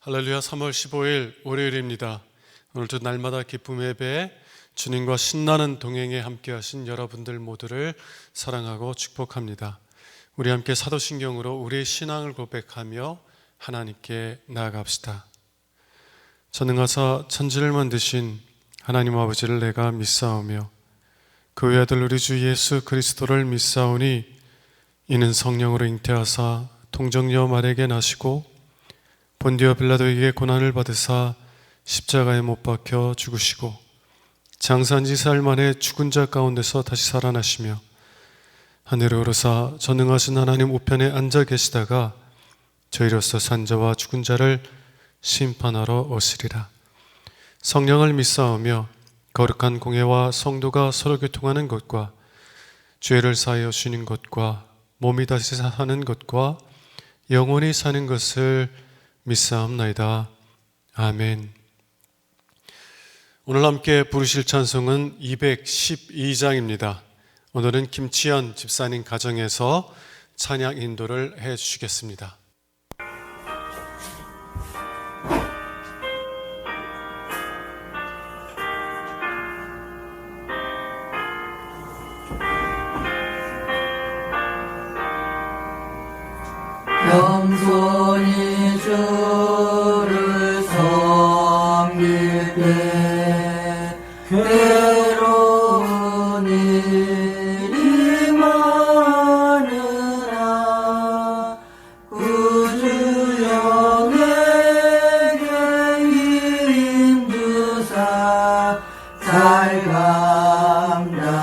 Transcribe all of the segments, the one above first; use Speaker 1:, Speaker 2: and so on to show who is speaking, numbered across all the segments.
Speaker 1: 할렐루야. 3월 15일 월요일입니다. 오늘도 날마다 기쁨의 예배, 주님과 신나는 동행에 함께 하신 여러분들 모두를 사랑하고 축복합니다. 우리 함께 사도신경으로 우리의 신앙을 고백하며 하나님께 나아갑시다. 전능하사 천지를 만드신 하나님 아버지를 내가 믿사오며 그 외아들 우리 주 예수 그리스도를 믿사오니 이는 성령으로 잉태하사 동정녀 마리아에게 나시고 본디오 빌라도에게 고난을 받으사 십자가에 못 박혀 죽으시고 장사한 지 4일 만에 죽은 자 가운데서 다시 살아나시며 하늘에 오르사 전능하신 하나님 우편에 앉아 계시다가 저희로서 산 자와 죽은 자를 심판하러 오시리라. 성령을 믿사오며 거룩한 공회와 성도가 서로 교통하는 것과 죄를 사하여 주는 것과 몸이 다시 사는 것과 영원히 사는 것을 믿사옵나이다. 아멘. 오늘 함께 부르실 찬송은 212장입니다. 오늘은 김치연 집사님 가정에서 찬양 인도를 해 주시겠습니다.
Speaker 2: 겸손히 주를 섬길 때 괴로운 일이 많으나 구주 영에게 힘주사 잘 감당하게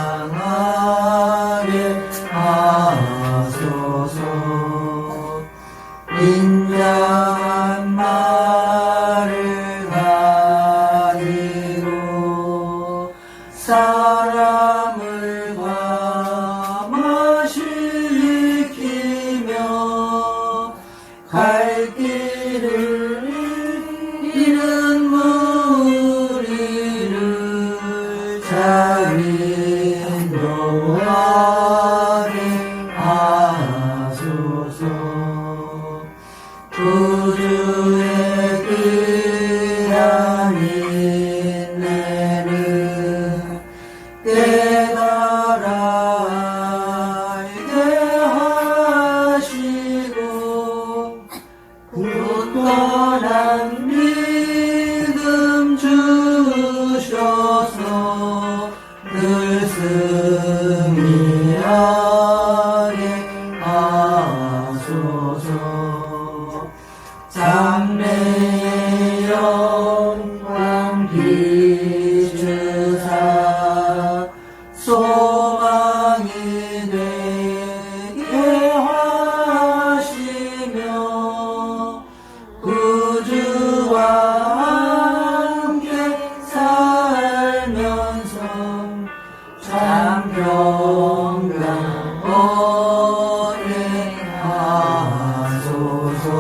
Speaker 2: 하소서. 인자한 말을 가지고 사람을 감화시키며 갈 길을 잃은 무리를 잘 인도하게 하소서. 구주의 귀한 인내를 깨달아 알게 하시고 굳건한 믿음 주셔서 늘 승리하게 하소서. 장래의 영광 비추사 소망이 되게 하시며 구주와 함께 살면서 참 평강 얻게 하소서.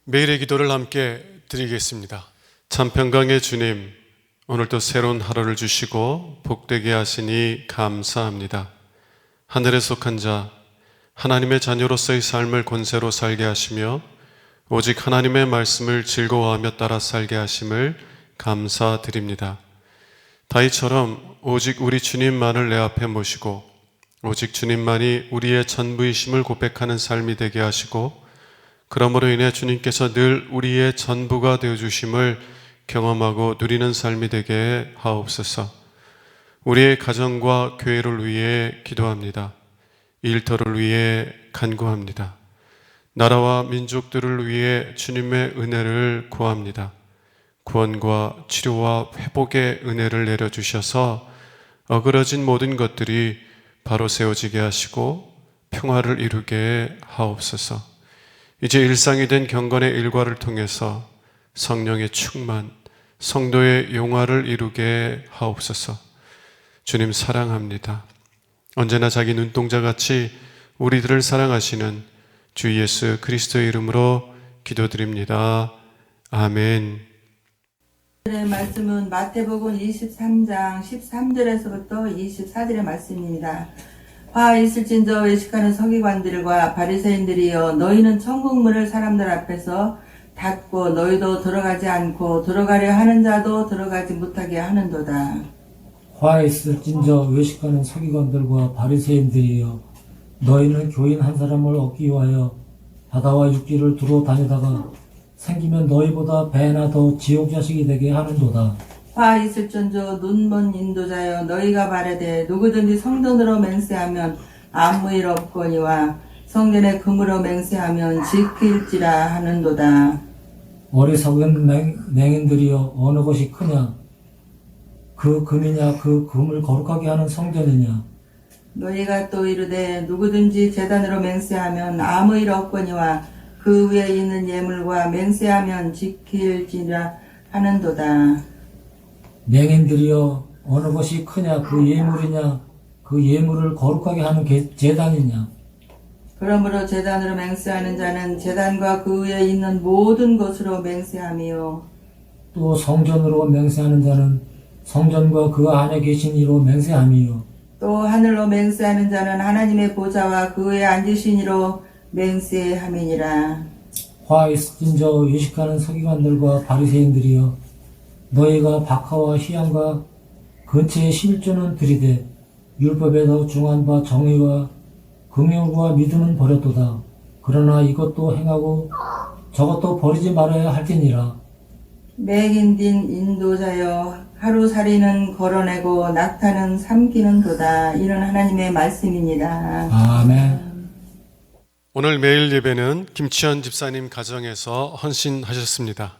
Speaker 1: 매일의 기도를 함께 드리겠습니다. 참 평강의 주님, 오늘도 새로운 하루를 주시고 복되게 하시니 감사합니다. 하늘에 속한 자, 하나님의 자녀로서의 삶을 권세로 살게 하시며 오직 하나님의 말씀을 즐거워하며 따라 살게 하심을 감사드립니다. 다윗처럼 오직 우리 주님만을 내 앞에 모시고 오직 주님만이 우리의 전부이심을 고백하는 삶이 되게 하시고 그러므로 인해 주님께서 늘 우리의 전부가 되어주심을 경험하고 누리는 삶이 되게 하옵소서. 우리의 가정과 교회를 위해 기도합니다. 일터를 위해 간구합니다. 나라와 민족들을 위해 주님의 은혜를 구합니다. 구원과 치료와 회복의 은혜를 내려주셔서 어그러진 모든 것들이 바로 세워지게 하시고 평화를 이루게 하옵소서. 이제 일상이 된 경건의 일과를 통해서 성령의 충만, 성도의 용화를 이루게 하옵소서. 주님 사랑합니다. 언제나 자기 눈동자같이 우리들을 사랑하시는 주 예수 그리스도의 이름으로 기도드립니다. 아멘.
Speaker 3: 오늘의 말씀은 마태복음 23장 13절에서부터 24절의 말씀입니다. 화 있을진저 외식하는 서기관들과 바리새인들이여 너희는 천국문을 사람들 앞에서 닫고 너희도 들어가지 않고 들어가려 하는 자도 들어가지 못하게 하는도다.
Speaker 2: 화 있을진저 외식하는 서기관들과 바리새인들이여 너희는 교인 한 사람을 얻기 위하여 바다와 육지를 두루 다니다가 생기면 너희보다 배나 더 지옥 자식이 되게 하는도다.
Speaker 3: 화 있을전저 눈먼 인도자여 너희가 바라되 누구든지 성전으로 맹세하면 아무 일 없거니와 성전에 금으로 맹세하면 지킬지라 하는도다.
Speaker 2: 어리석은 맹인들이여 어느 것이 크냐? 그 금이냐 그 금을 거룩하게 하는 성전이냐?
Speaker 3: 너희가 또 이르되 누구든지 제단으로 맹세하면 아무 일 없거니와 그 위에 있는 예물과 맹세하면 지킬지라 하는도다.
Speaker 2: 맹인들이여 어느 것이 크냐? 그 예물이냐? 그 예물을 거룩하게 하는 제단이냐?
Speaker 3: 그러므로 제단으로 맹세하는 자는 제단과 그 위에 있는 모든 것으로 맹세하며
Speaker 2: 또 성전으로 맹세하는 자는 성전과 그 안에 계신 이로 맹세하며
Speaker 3: 또 하늘로 맹세하는 자는 하나님의 보좌와 그 위에 앉으신 이로 맹세함이니라.
Speaker 2: 화 있을진저 외식하는 서기관들과 바리새인들이여 너희가 박하와 희양과 근처에 11조는 들이되 율법에 더 중한 바 정의와 긍휼과 믿음은 버렸도다. 그러나 이것도 행하고 저것도 버리지 말아야 할지니라.
Speaker 3: 맹인딘 인도자여 하루살이는 걸어내고 낙타는 삼키는도다. 이는 하나님의 말씀입니다.
Speaker 2: 아멘.
Speaker 1: 오늘 매일 예배는 김치현 집사님 가정에서 헌신하셨습니다.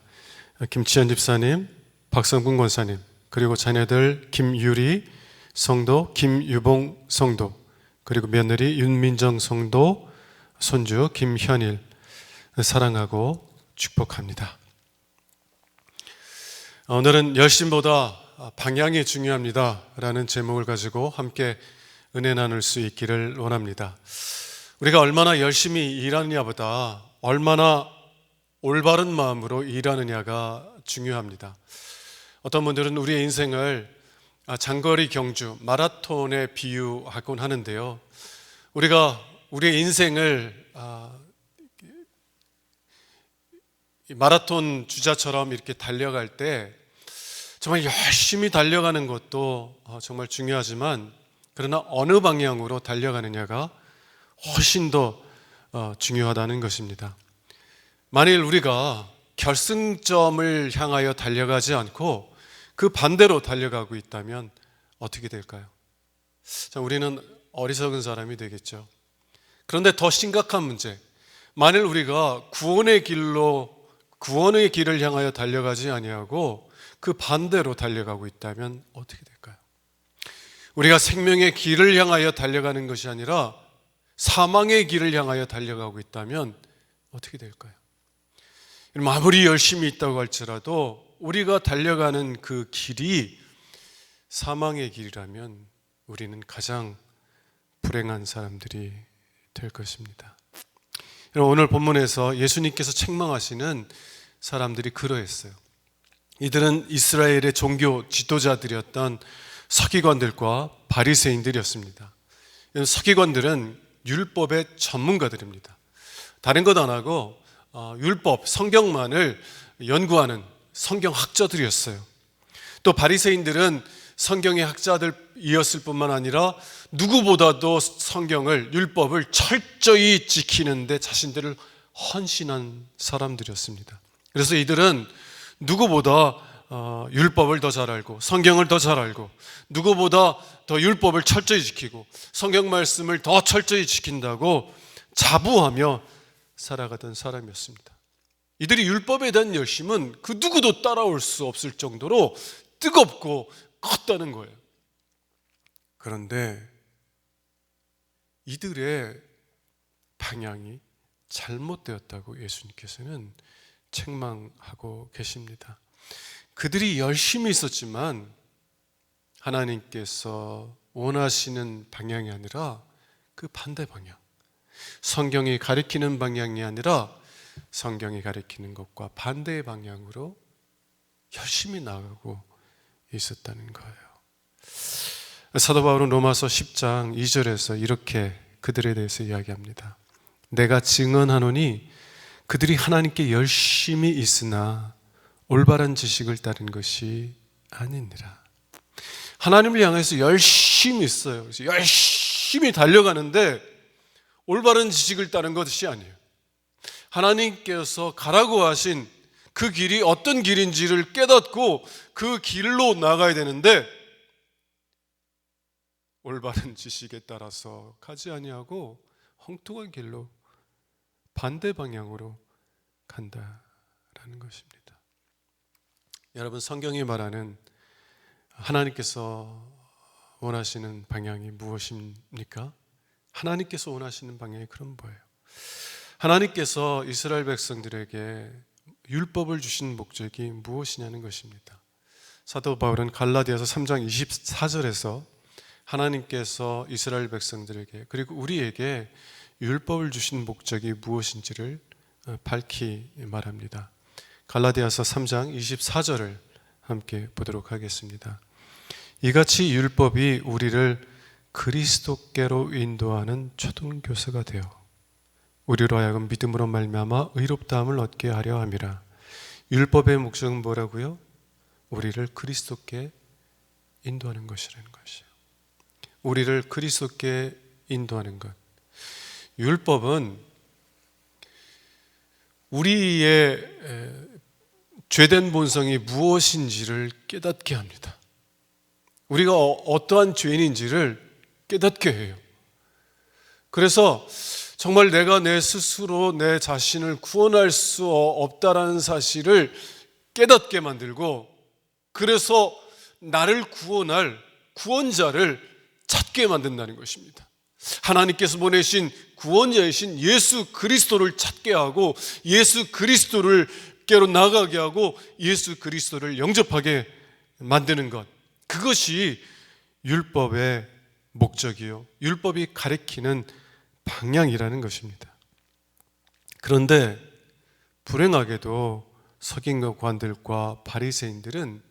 Speaker 1: 김치현 집사님, 박성근 권사님, 그리고 자녀들 김유리 성도, 김유봉 성도, 그리고 며느리 윤민정 성도, 손주 김현일 사랑하고 축복합니다. 오늘은 열심보다 방향이 중요합니다 라는 제목을 가지고 함께 은혜 나눌 수 있기를 원합니다. 우리가 얼마나 열심히 일하느냐보다 얼마나 올바른 마음으로 일하느냐가 중요합니다. 어떤 분들은 우리의 인생을 장거리 경주, 마라톤에 비유하곤 하는데요. 우리가 우리의 인생을 마라톤 주자처럼 이렇게 달려갈 때 정말 열심히 달려가는 것도 정말 중요하지만 그러나 어느 방향으로 달려가느냐가 훨씬 더 중요하다는 것입니다. 만일 우리가 결승점을 향하여 달려가지 않고 그 반대로 달려가고 있다면 어떻게 될까요? 자, 우리는 어리석은 사람이 되겠죠. 그런데 더 심각한 문제, 만일 우리가 구원의 길을 향하여 달려가지 아니하고 그 반대로 달려가고 있다면 어떻게 될까요? 우리가 생명의 길을 향하여 달려가는 것이 아니라 사망의 길을 향하여 달려가고 있다면 어떻게 될까요? 아무리 열심히 있다고 할지라도 우리가 달려가는 그 길이 사망의 길이라면 우리는 가장 불행한 사람들이 될 것입니다. 오늘 본문에서 예수님께서 책망하시는 사람들이 그러했어요. 이들은 이스라엘의 종교 지도자들이었던 서기관들과 바리새인들이었습니다. 서기관들은 율법의 전문가들입니다. 다른 것 안 하고 율법, 성경만을 연구하는 성경학자들이었어요. 또 바리새인들은 성경의 학자들이었을 뿐만 아니라 누구보다도 성경을, 율법을 철저히 지키는데 자신들을 헌신한 사람들이었습니다. 그래서 이들은 누구보다 율법을 더 잘 알고 성경을 더 잘 알고 누구보다 더 율법을 철저히 지키고 성경 말씀을 더 철저히 지킨다고 자부하며 살아가던 사람이었습니다. 이들이 율법에 대한 열심은 그 누구도 따라올 수 없을 정도로 뜨겁고 컸다는 거예요. 그런데 이들의 방향이 잘못되었다고 예수님께서는 책망하고 계십니다. 그들이 열심히 있었지만 하나님께서 원하시는 방향이 아니라 그 반대 방향, 성경이 가리키는 방향이 아니라 성경이 가리키는 것과 반대의 방향으로 열심히 나가고 있었다는 거예요. 사도 바울은 로마서 10장 2절에서 이렇게 그들에 대해서 이야기합니다. 내가 증언하노니 그들이 하나님께 열심히 있으나 올바른 지식을 따른 것이 아니니라. 하나님을 향해서 열심히 있어요. 그래서 열심히 달려가는데 올바른 지식을 따른 것이 아니에요. 하나님께서 가라고 하신 그 길이 어떤 길인지를 깨닫고 그 길로 나가야 되는데 올바른 지식에 따라서 가지 아니하고 엉뚱한 길로 반대 방향으로 간다라는 것입니다. 여러분, 성경이 말하는 하나님께서 원하시는 방향이 무엇입니까? 하나님께서 원하시는 방향이 그럼 뭐예요? 하나님께서 이스라엘 백성들에게 율법을 주신 목적이 무엇이냐는 것입니다. 사도 바울은 갈라디아서 3장 24절에서 하나님께서 이스라엘 백성들에게 그리고 우리에게 율법을 주신 목적이 무엇인지를 밝히 말합니다. 갈라디아서 3장 24절을 함께 보도록 하겠습니다. 이같이 율법이 우리를 그리스도께로 인도하는 초등교사가 되어 우리로 하여금 믿음으로 말미암아 의롭다함을 얻게 하려 함이라. 율법의 목적은 뭐라고요? 우리를 그리스도께 인도하는 것이라는 것이에요. 우리를 그리스도께 인도하는 것. 율법은 우리의 죄된 본성이 무엇인지를 깨닫게 합니다. 우리가 어떠한 죄인인지를 깨닫게 해요. 그래서 정말 내가 내 스스로 내 자신을 구원할 수 없다라는 사실을 깨닫게 만들고, 그래서 나를 구원할 구원자를 찾게 만든다는 것입니다. 하나님께서 보내신 구원자이신 예수 그리스도를 찾게 하고 예수 그리스도를 께로 나가게 하고 예수 그리스도를 영접하게 만드는 것, 그것이 율법의 목적이요, 율법이 가리키는 방향이라는 것입니다. 그런데 불행하게도 서기관들과 바리새인들은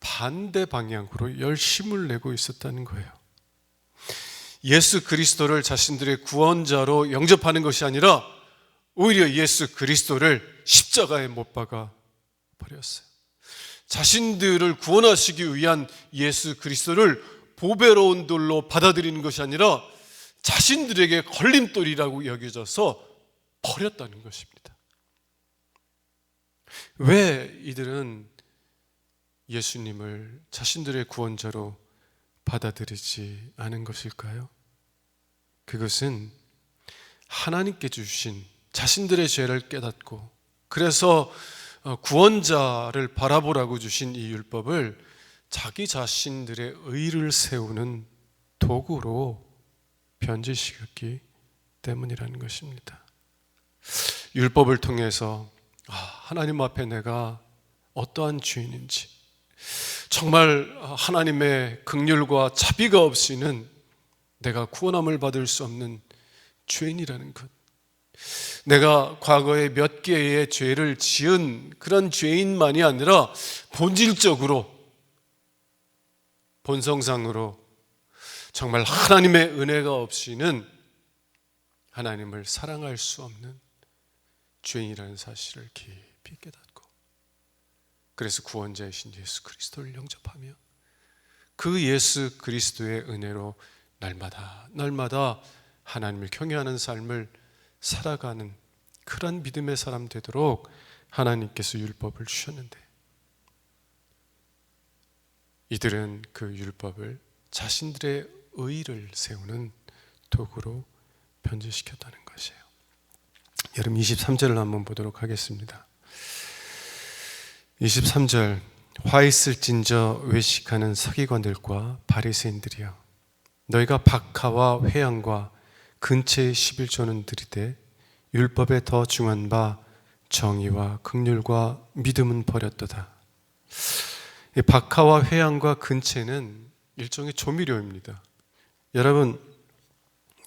Speaker 1: 반대 방향으로 열심을 내고 있었다는 거예요. 예수 그리스도를 자신들의 구원자로 영접하는 것이 아니라 오히려 예수 그리스도를 십자가에 못 박아 버렸어요. 자신들을 구원하시기 위한 예수 그리스도를 보배로운 돌로 받아들이는 것이 아니라 자신들에게 걸림돌이라고 여겨져서 버렸다는 것입니다. 왜 이들은 예수님을 자신들의 구원자로 받아들이지 않은 것일까요? 그것은 하나님께 주신 자신들의 죄를 깨닫고 그래서 구원자를 바라보라고 주신 이 율법을 자기 자신들의 의를 세우는 도구로 변질시켰기 때문이라는 것입니다. 율법을 통해서 하나님 앞에 내가 어떠한 죄인인지, 정말 하나님의 긍휼과 자비가 없이는 내가 구원함을 받을 수 없는 죄인이라는 것, 내가 과거에 몇 개의 죄를 지은 그런 죄인만이 아니라 본질적으로, 본성상으로 정말 하나님의 은혜가 없이는 하나님을 사랑할 수 없는 죄인이라는 사실을 깊이 깨닫고, 그래서 구원자이신 예수 그리스도를 영접하며 그 예수 그리스도의 은혜로 날마다 하나님을 경외하는 삶을 살아가는 그런 믿음의 사람 되도록 하나님께서 율법을 주셨는데, 이들은 그 율법을 자신들의 의를 세우는 도구로 변질시켰다는 것이에요. 여러분 23절을 한번 보도록 하겠습니다. 23절, 화 있을진저 외식하는 서기관들과 바리새인들이여, 너희가 박하와 회양과 근처의 11조는 들이되 율법에 더 중한 바 정의와 긍휼과 믿음은 버렸도다. 이 박하와 회양과 근체는 일종의 조미료입니다.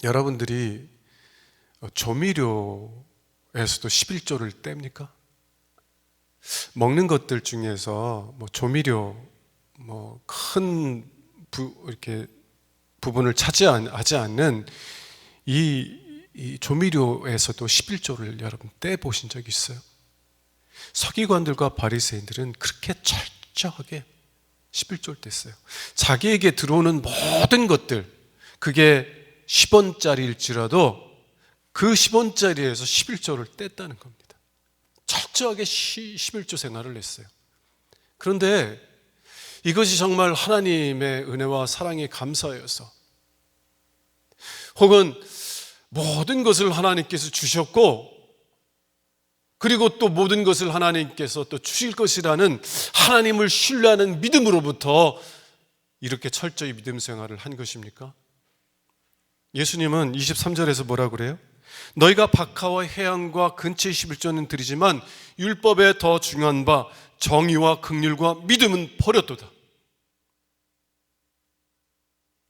Speaker 1: 여러분들이 조미료에서도 11조를 뗍니까? 먹는 것들 중에서 조미료, 이렇게 부분을 차지하지 않는 이 조미료에서도 11조를 여러분 떼보신 적이 있어요? 서기관들과 바리새인들은 그렇게 철저하게 11조를 뗐어요. 자기에게 들어오는 모든 것들, 그게 10원짜리일지라도 그 10원짜리에서 11조를 뗐다는 겁니다. 철저하게 11조 생활을 했어요. 그런데 이것이 정말 하나님의 은혜와 사랑에 감사여서, 혹은 모든 것을 하나님께서 주셨고 그리고 또 모든 것을 하나님께서 또 주실 것이라는 하나님을 신뢰하는 믿음으로부터 이렇게 철저히 믿음 생활을 한 것입니까? 예수님은 23절에서 뭐라고 그래요? 너희가 박하와 해양과 근처의 11조는 드리지만 율법에 더 중요한 바 정의와 긍휼과 믿음은 버렸도다.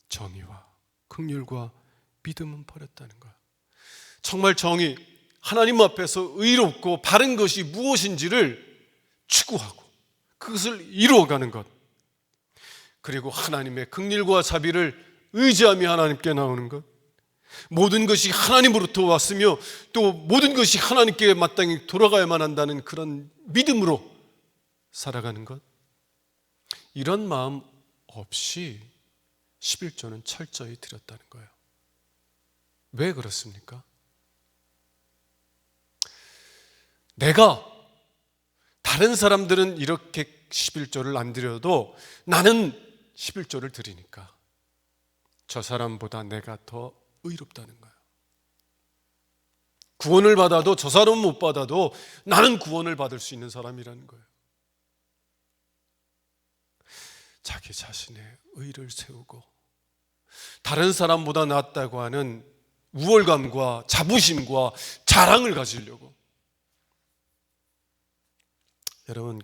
Speaker 1: 정의와 긍휼과 믿음은 버렸다는 거야. 정말 정의, 하나님 앞에서 의롭고 바른 것이 무엇인지를 추구하고 그것을 이루어가는 것, 그리고 하나님의 긍휼과 자비를 의지하며 하나님께 나오는 것, 모든 것이 하나님으로부터 왔으며 또 모든 것이 하나님께 마땅히 돌아가야만 한다는 그런 믿음으로 살아가는 것, 이런 마음 없이 11조는 철저히 드렸다는 거예요. 왜 그렇습니까? 내가, 다른 사람들은 이렇게 11조를 안 드려도 나는 11조를 드리니까 저 사람보다 내가 더 의롭다는 거예요. 구원을 받아도 저 사람은 못 받아도 나는 구원을 받을 수 있는 사람이라는 거예요. 자기 자신의 의를 세우고 다른 사람보다 낫다고 하는 우월감과 자부심과 자랑을 가지려고. 여러분,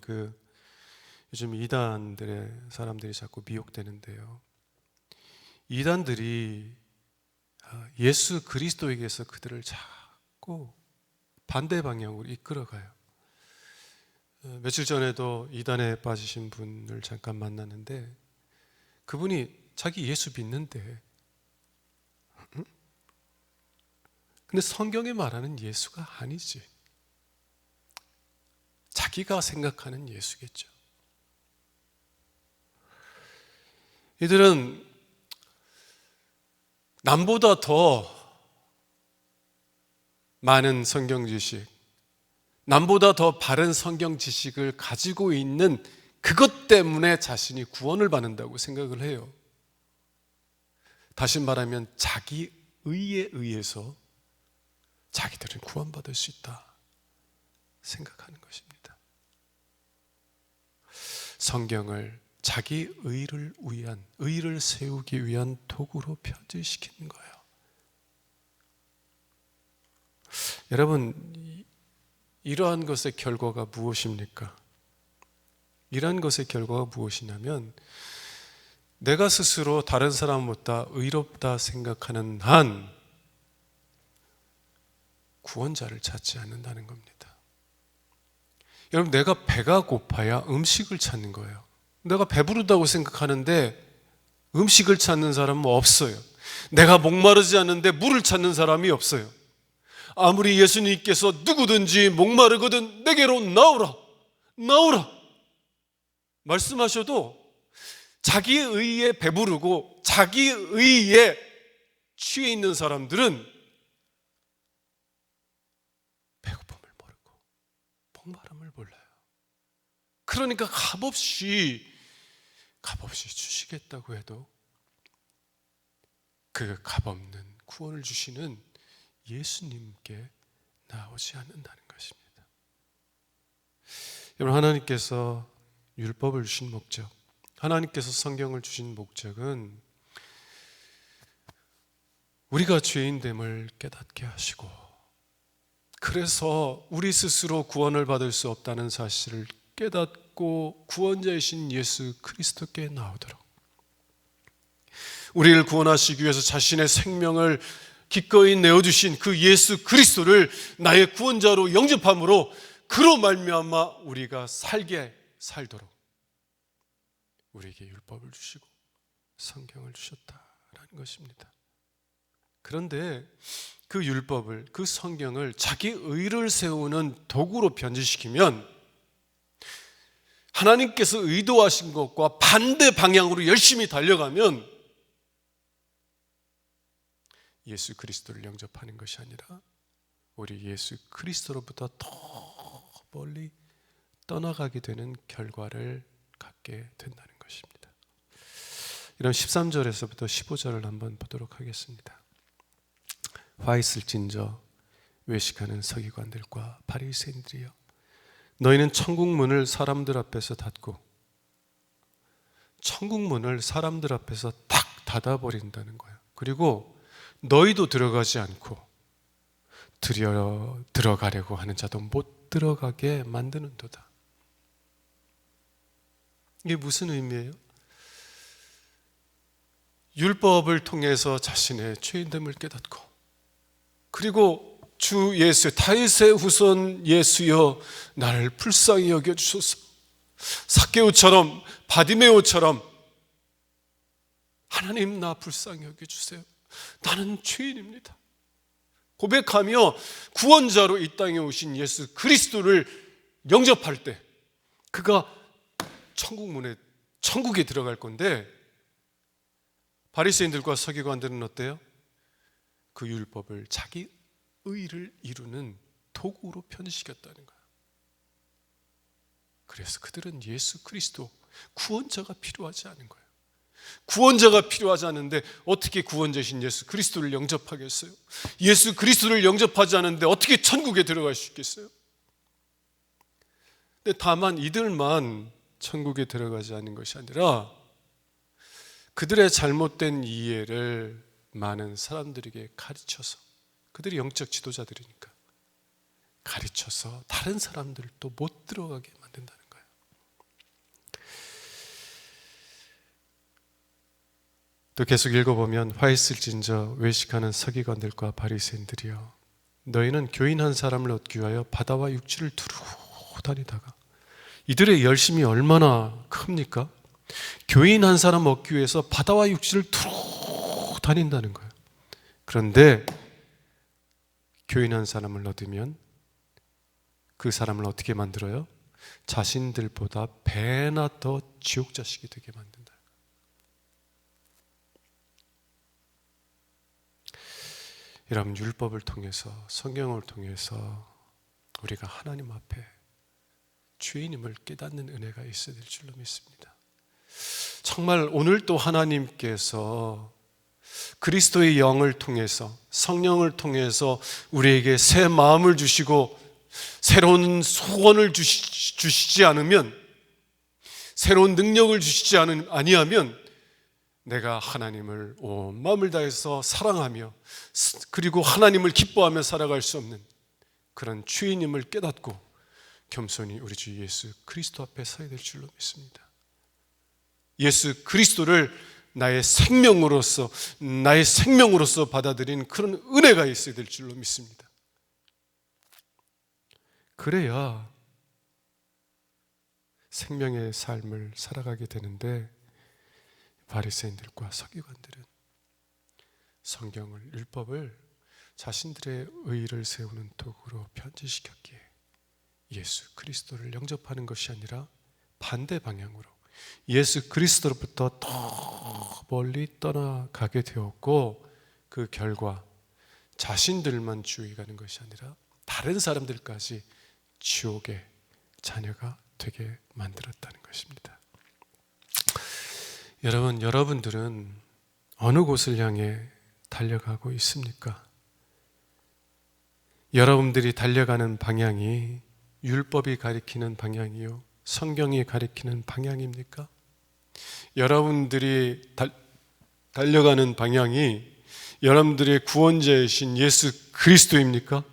Speaker 1: 요즘 이단들의 사람들이 자꾸 미혹되는데요, 이단들이 예수 그리스도에게서 그들을 자꾸 반대 방향으로 이끌어가요. 며칠 전에도 이단에 빠지신 분을 잠깐 만났는데 그분이 자기 예수 믿는데, 근데 성경에 말하는 예수가 아니지, 자기가 생각하는 예수겠죠. 이들은 남보다 더 많은 성경 지식, 남보다 더 바른 성경 지식을 가지고 있는 그것 때문에 자신이 구원을 받는다고 생각을 해요. 다시 말하면 자기 의에 의해서 자기들은 구원받을 수 있다 생각하는 것입니다. 성경을 자기 의를 위한, 의를 세우기 위한 도구로 변질시키는 거예요. 여러분, 이러한 것의 결과가 무엇입니까? 이러한 것의 결과가 무엇이냐면, 내가 스스로 다른 사람보다 의롭다 생각하는 한 구원자를 찾지 않는다는 겁니다. 여러분, 내가 배가 고파야 음식을 찾는 거예요. 내가 배부르다고 생각하는데 음식을 찾는 사람은 없어요. 내가 목마르지 않는데 물을 찾는 사람이 없어요. 아무리 예수님께서 누구든지 목마르거든 내게로 나오라, 나오라 말씀하셔도 자기 의에 배부르고 자기 의에 취해 있는 사람들은 배고픔을 모르고 목마름을 몰라요. 그러니까 값없이 주시겠다고 해도 그 값없는 구원을 주시는 예수님께 나오지 않는다는 것입니다. 여러분, 하나님께서 율법을 주신 목적, 하나님께서 성경을 주신 목적은 우리가 죄인됨을 깨닫게 하시고, 그래서 우리 스스로 구원을 받을 수 없다는 사실을 깨닫고 구원자이신 예수 그리스도께 나오도록, 우리를 구원하시기 위해서 자신의 생명을 기꺼이 내어주신 그 예수 그리스도를 나의 구원자로 영접함으로 그로 말미암아 우리가 살도록 우리에게 율법을 주시고 성경을 주셨다라는 것입니다. 그런데 그 율법을, 그 성경을 자기 의를 세우는 도구로 변질시키면 하나님께서 의도하신 것과 반대 방향으로 열심히 달려가면 예수 그리스도를 영접하는 것이 아니라 우리 예수 그리스도로부터 더 멀리 떠나가게 되는 결과를 갖게 된다는 것입니다. 이런 13절에서부터 15절을 한번 보도록 하겠습니다. 화 있을진저 외식하는 서기관들과 바리새인들이여, 너희는 천국 문을 사람들 앞에서 닫고, 천국 문을 사람들 앞에서 탁 닫아버린다는 거예요. 그리고 너희도 들어가지 않고 들어가려고 하는 자도 못 들어가게 만드는도다. 이게 무슨 의미예요? 율법을 통해서 자신의 죄인됨을 깨닫고, 그리고 주 예수, 다윗의 후손 예수여 나를 불쌍히 여겨주소서, 삭개오처럼 바디메오처럼 하나님 나 불쌍히 여겨주세요, 나는 죄인입니다 고백하며 구원자로 이 땅에 오신 예수 그리스도를 영접할 때 그가 천국에 들어갈 건데, 바리새인들과 서기관들은 어때요? 그 율법을 자기 의를 이루는 도구로 변질시켰다는 거예요. 그래서 그들은 예수 그리스도, 구원자가 필요하지 않은 거예요. 구원자가 필요하지 않은데 어떻게 구원자신 예수 그리스도를 영접하겠어요? 예수 그리스도를 영접하지 않는데 어떻게 천국에 들어갈 수 있겠어요? 근데 다만 이들만 천국에 들어가지 않은 것이 아니라 그들의 잘못된 이해를 많은 사람들에게 가르쳐서, 그들이 영적 지도자들이니까 가르쳐서 다른 사람들도 못 들어가게 만든다는 거예요. 또 계속 읽어보면 화 있을진저 외식하는 서기관들과 바리새인들이여, 너희는 교인 한 사람을 얻기 위하여 바다와 육지를 두루 다니다가, 이들의 열심이 얼마나 큽니까? 교인 한 사람 얻기 위해서 바다와 육지를 두루 다닌다는 거예요. 그런데 교인 한 사람을 얻으면 그 사람을 어떻게 만들어요? 자신들보다 배나 더 지옥 자식이 되게 만든다. 여러분, 율법을 통해서, 성경을 통해서 우리가 하나님 앞에 죄인임을 깨닫는 은혜가 있어야 될 줄로 믿습니다. 정말 오늘 또 하나님께서 그리스도의 영을 통해서, 성령을 통해서 우리에게 새 마음을 주시고 새로운 소원을 주시지 않으면, 새로운 능력을 주시지 아니하면 내가 하나님을 온 마음을 다해서 사랑하며 그리고 하나님을 기뻐하며 살아갈 수 없는 그런 죄인임을 깨닫고 겸손히 우리 주 예수 그리스도 앞에 서야 될 줄로 믿습니다. 예수 그리스도를 나의 생명으로서 받아들인 그런 은혜가 있어야 될 줄로 믿습니다. 그래야 생명의 삶을 살아가게 되는데, 바리새인들과 서기관들은 성경을, 율법을 자신들의 의의를 세우는 도구로 변질시켰기에 예수 그리스도를 영접하는 것이 아니라 반대 방향으로 예수 그리스도로부터 더 멀리 떠나가게 되었고, 그 결과 자신들만 지옥에 가는 것이 아니라 다른 사람들까지 지옥의 자녀가 되게 만들었다는 것입니다. 여러분, 여러분들은 어느 곳을 향해 달려가고 있습니까? 여러분들이 달려가는 방향이 율법이 가리키는 방향이요, 성경이 가리키는 방향입니까? 여러분들이 달려가는 방향이 여러분들의 구원자이신 예수 그리스도입니까?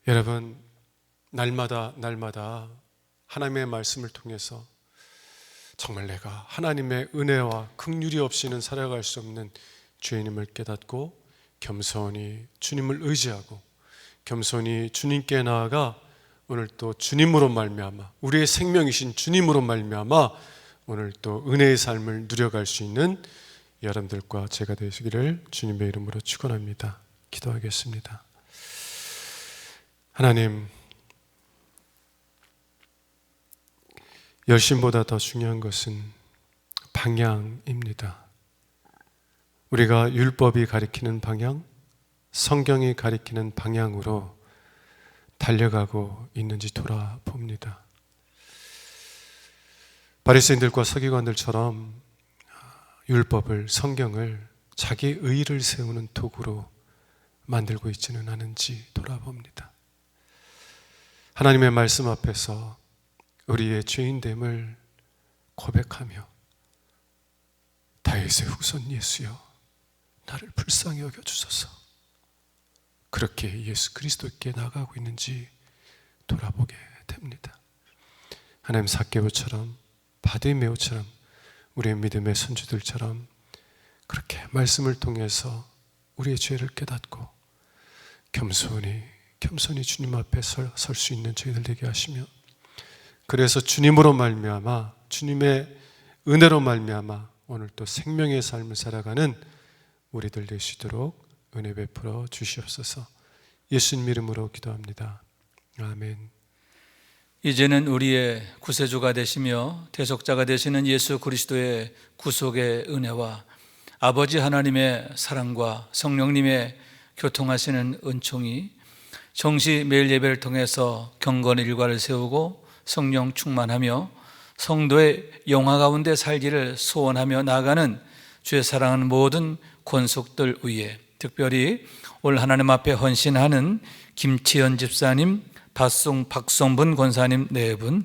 Speaker 1: 여러분, 날마다 하나님의 말씀을 통해서 정말 내가 하나님의 은혜와 긍휼이 없이는 살아갈 수 없는 죄인임을 깨닫고 겸손히 주님을 의지하고 겸손히 주님께 나아가 오늘 또 주님으로 말미암아, 우리의 생명이신 주님으로 말미암아 오늘 또 은혜의 삶을 누려갈 수 있는 여러분들과 제가 되시기를 주님의 이름으로 축원합니다. 기도하겠습니다. 하나님, 열심보다 더 중요한 것은 방향입니다. 우리가 율법이 가리키는 방향, 성경이 가리키는 방향으로 달려가고 있는지 돌아봅니다. 바리새인들과 서기관들처럼 율법을, 성경을 자기 의의를 세우는 도구로 만들고 있지는 않은지 돌아봅니다. 하나님의 말씀 앞에서 우리의 죄인됨을 고백하며 다윗의 후손 예수여 나를 불쌍히 여겨주소서, 그렇게 예수 그리스도께 나아가고 있는지 돌아보게 됩니다. 하나님, 삭개오처럼 바디메오처럼 우리의 믿음의 선주들처럼 그렇게 말씀을 통해서 우리의 죄를 깨닫고 겸손히 주님 앞에 설 수 있는 저희들 되게 하시며, 그래서 주님으로 말미암아, 주님의 은혜로 말미암아 오늘 또 생명의 삶을 살아가는 우리들 되시도록 은혜 베풀어 주시옵소서. 예수님 이름으로 기도합니다. 아멘.
Speaker 4: 이제는 우리의 구세주가 되시며 대속자가 되시는 예수 그리스도의 구속의 은혜와 아버지 하나님의 사랑과 성령님의 교통하시는 은총이 정시 매일 예배를 통해서 경건 일과를 세우고 성령 충만하며 성도의 영화 가운데 살기를 소원하며 나아가는 주의 사랑하는 모든 권속들 위에, 특별히 올 하나님 앞에 헌신하는 김치현 집사님, 박성분 권사님 4분,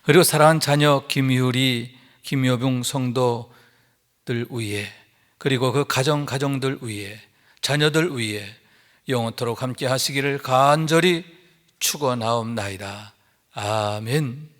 Speaker 4: 그리고 사랑하는 자녀 김유리, 김여봉 성도들 위에, 그리고 그 가정들 위에, 자녀들 위에 영원토록 함께 하시기를 간절히 축원하옵나이다. 아멘.